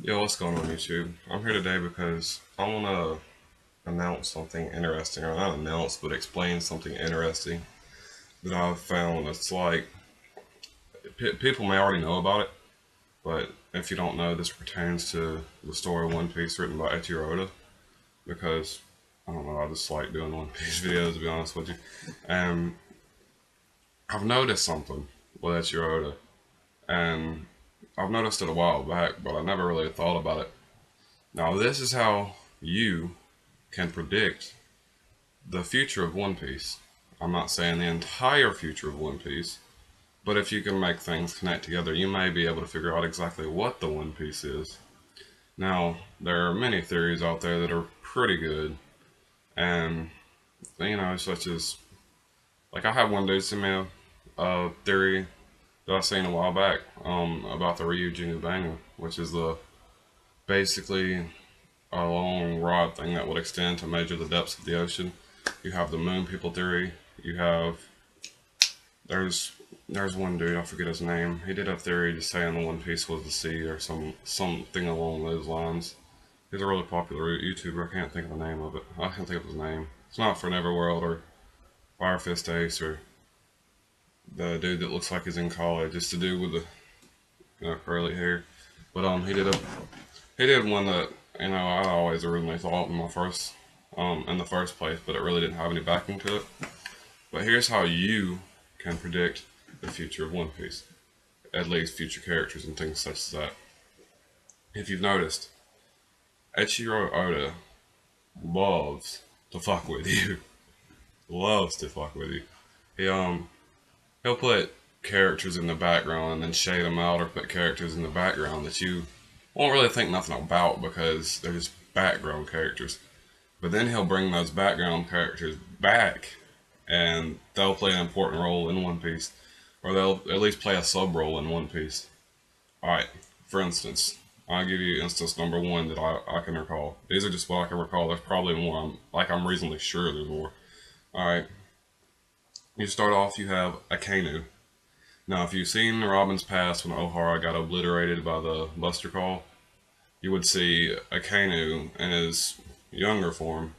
Yo, what's going on YouTube? I'm here today because I want to announce something interesting, or not announce, but explain something interesting that I've found. It's like, people may already know about it, but if you don't know, this pertains to the story of One Piece written by Eiichiro Oda, because, I don't know, I just like doing One Piece videos, to be honest with you. And I've noticed something with Eiichiro Oda, and I've noticed it a while back, but I never really thought about it. Now, this is how you can predict the future of One Piece. I'm not saying the entire future of One Piece, but if you can make things connect together, you may be able to figure out exactly what the One Piece is. Now, there are many theories out there that are pretty good, and such as like I had one dude send me a theory that I seen a while back about the Ryujin Banga, which is the basically a long rod thing that would extend to measure the depths of the ocean. You have the Moon People theory. You have there's there's one dude, I forget his name. He did a theory just saying the One Piece was the sea or something along those lines. He's a really popular YouTuber. I can't think of the name of it. I can't think of his name. It's not for Neverworld or Fire Fist Ace or the dude that looks like he's in college. It's the dude with the curly hair. But he did one that I always originally thought in the first place, but it really didn't have any backing to it. But here's how you can predict the future of One Piece, at least future characters and things such as that. If you've noticed, Eiichiro Oda loves to fuck with you. Loves to fuck with you. He he'll put characters in the background and then shade them out, or put characters in the background that you won't really think nothing about because they're just background characters. But then he'll bring those background characters back, and they'll play an important role in One Piece, or they'll at least play a sub role in One Piece. Alright, for instance, I'll give you instance number one that I can recall. These are just what I can recall. There's probably more. I'm reasonably sure there's more. Alright, you start off, you have Akainu. Now, if you've seen Robin's past when Ohara got obliterated by the Buster Call, you would see Akainu in his younger form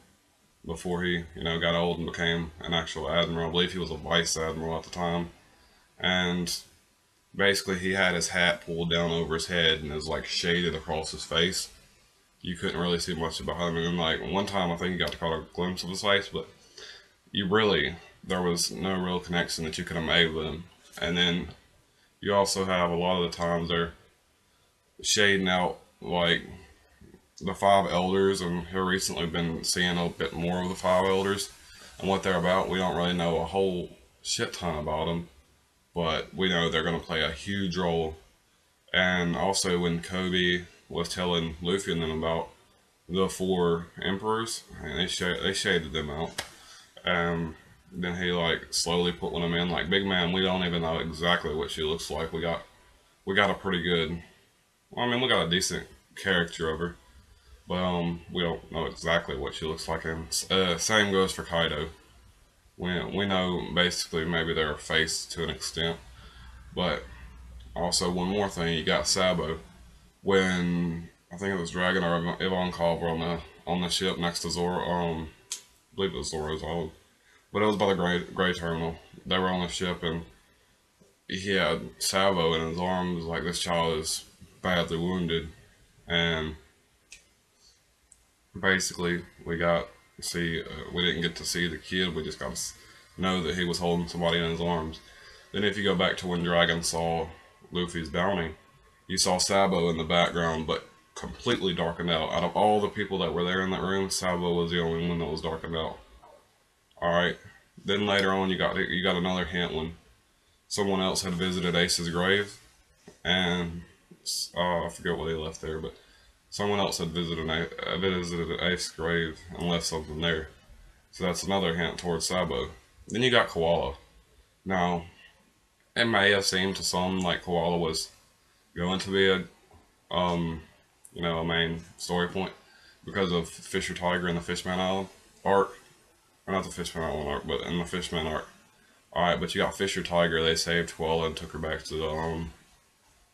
before he, got old and became an actual admiral. I believe he was a vice admiral at the time. And basically, he had his hat pulled down over his head and is like shaded across his face. You couldn't really see much behind him. And like one time, I think you got to caught a glimpse of his face, but there was no real connection that you could have made with him. And then you also have a lot of the times they're shading out like the five elders, and here recently been seeing a bit more of the five elders and what they're about. We don't really know a whole shit ton about them, but we know they're going to play a huge role. And also when Kobe was telling Luffy and them about the four emperors, and they shaded them out. Then he like slowly put one of them in. Like, big man, we don't even know exactly what she looks like. We got a pretty good. Well, I mean, we got a decent character of her, but we don't know exactly what she looks like. And same goes for Kaido. We know basically maybe their face to an extent, but also one more thing, you got Sabo. When I think it was Dragon or Ivankov were on the ship next to Zoro. I believe it was Zoro's old, but it was by the gray terminal. They were on the ship, and he had Sabo in his arms, like this child is badly wounded, and basically we didn't get to see the kid. We just got to know that he was holding somebody in his arms. Then if you go back to when Dragon saw Luffy's bounty, you saw Sabo in the background, but completely darkened out. Out of all the people that were there in that room, Sabo was the only one that was darkened out. All right. Then later on, you got another hint when someone else had visited Ace's grave, and I forget what they left there, but someone else had visited Ace's grave and left something there. So that's another hint towards Sabo. Then you got Koala. Now, it may have seemed to some like Koala was going to be a main story point because of Fisher Tiger and the Fishman Island arc. Or not the Fishman Island arc, but in the Fishman arc. Alright, but you got Fisher Tiger. They saved Koala and took her back to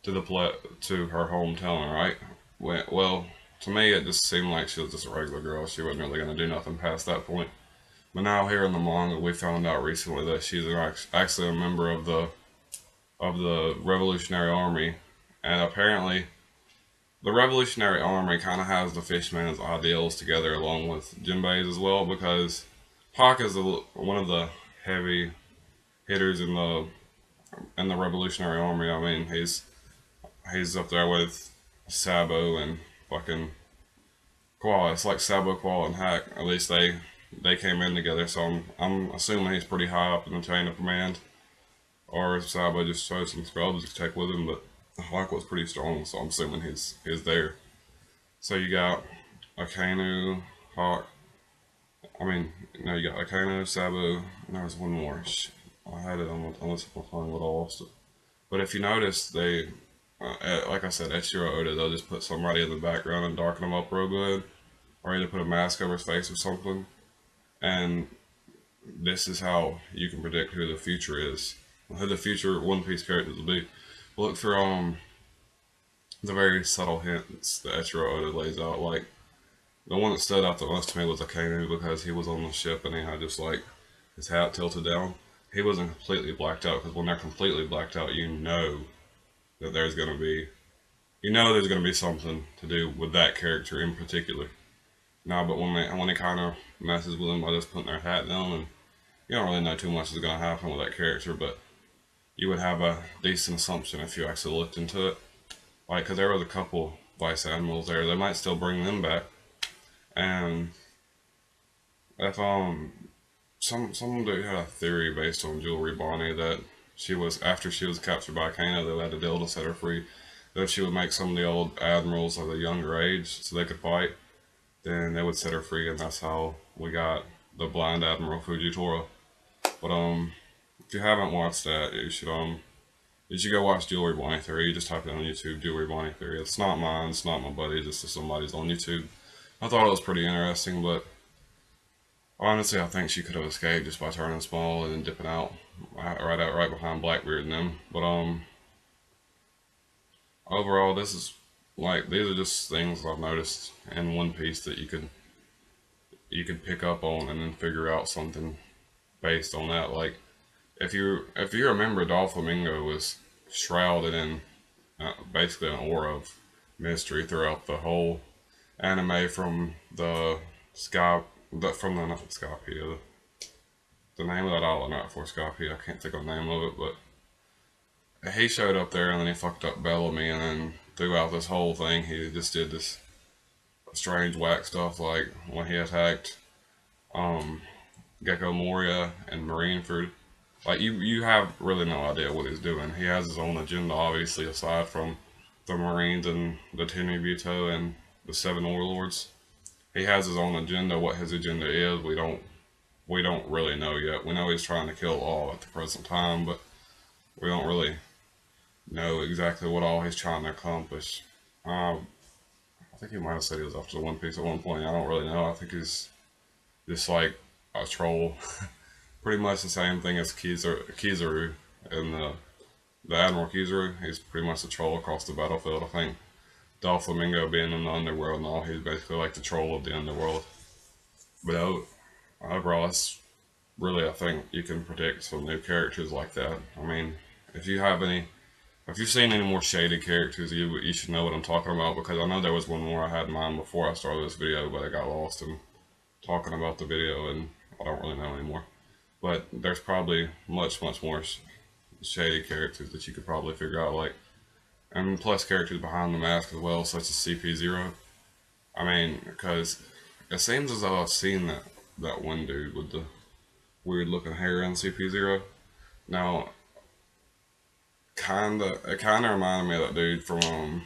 her hometown, right? well, to me it just seemed like she was just a regular girl. She wasn't really gonna do nothing past that point. But now here in the manga, we found out recently that she's actually a member of the Revolutionary Army, and apparently the Revolutionary Army kind of has the Fishman's ideals together along with Jinbei's as well, because Pac is one of the heavy hitters in the Revolutionary Army. I mean, he's up there with Sabo and fucking Koala. It's like Sabo, Koala, and Hack. At least they came in together, so I'm assuming he's pretty high up in the chain of command. Or Sabo just chose some scrubs to take with him, but Hawk was pretty strong, so I'm assuming he's there. So you got Akainu, Hawk. I mean, no, you got Akainu, Sabo, and there was one more. I had it on the tip of my tongue, but I lost it. But if you notice, like I said, Echiro Oda, they'll just put somebody in the background and darken them up real good, or either put a mask over his face or something. And this is how you can predict who the future is, who the future One Piece characters will be. Look for the very subtle hints that Echiro Oda lays out. Like the one that stood out the most to me was Akainu, because he was on the ship and he had just like his hat tilted down. He wasn't completely blacked out, because when they're completely blacked out, you know that there's gonna be something to do with that character in particular. Nah, but when they kind of messes with them by just putting their hat down, and you don't really know too much is gonna happen with that character, but you would have a decent assumption if you actually looked into it. Like, because there was a couple vice admirals there, they might still bring them back. And if some dude had a theory based on Jewelry Bonnie that she was, after she was captured by Kano, they had a deal to set her free. That if she would make some of the old admirals of a younger age so they could fight, then they would set her free, and that's how we got the blind Admiral Fujitora. But if you haven't watched that, you should go watch Jewelry Bonnie Theory. You just type it on YouTube, Jewelry Bonnie Theory. It's not mine, it's not my buddy's, it's just somebody's on YouTube. I thought it was pretty interesting, but honestly, I think she could have escaped just by turning small and then dipping out right behind Blackbeard and them. But overall, this is like, these are just things I've noticed in One Piece that you could pick up on and then figure out something based on that. Like if you remember, Doflamingo was shrouded in basically an aura of mystery throughout the whole anime, from the Sky, from the not Skypea, the name of that island, not for Skypea. I can't think of the name of it, but he showed up there and then he fucked up Bellamy, and then throughout this whole thing he just did this strange whack stuff, like when he attacked um, Gecko Moria and Marineford. Like you have really no idea what he's doing. He has his own agenda, obviously, aside from the Marines and the Tenryubito and the Seven Warlords. He has his own agenda. What his agenda is, we don't really know yet. We know he's trying to kill all at the present time, but we don't really know exactly what all he's trying to accomplish. I think he might have said he was after the One Piece at one point. I don't really know. I think he's just like a troll. Pretty much the same thing as Kizaru and the Admiral Kizaru. He's pretty much a troll across the battlefield. I think Doflamingo being in the underworld and all, he's basically like the troll of the underworld. But overall, that's really, I think you can predict some new characters like that. I mean, if you have any, if you've seen any more shaded characters, you should know what I'm talking about, because I know there was one more I had in mind before I started this video, but I got lost in talking about the video and I don't really know anymore. But there's probably much more shady characters that you could probably figure out, like, and plus characters behind the mask as well, such as CP0. I mean, because it seems as though I've seen that one dude with the weird looking hair in CP0. Now, it kinda reminded me of that dude from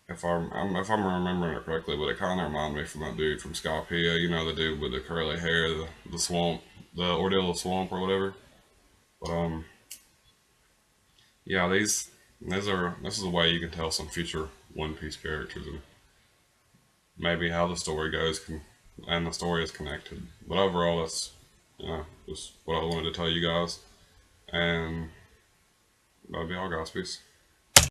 if I'm remembering it correctly, but it kinda reminded me from that dude from Skypea. You know, the dude with the curly hair, the swamp, the Ordeal of Swamp or whatever. But yeah, this is a way you can tell some future One Piece characters and maybe how the story goes and the story is connected. But overall, that's, you know, just what I wanted to tell you guys, and that'll be all, guys. Peace.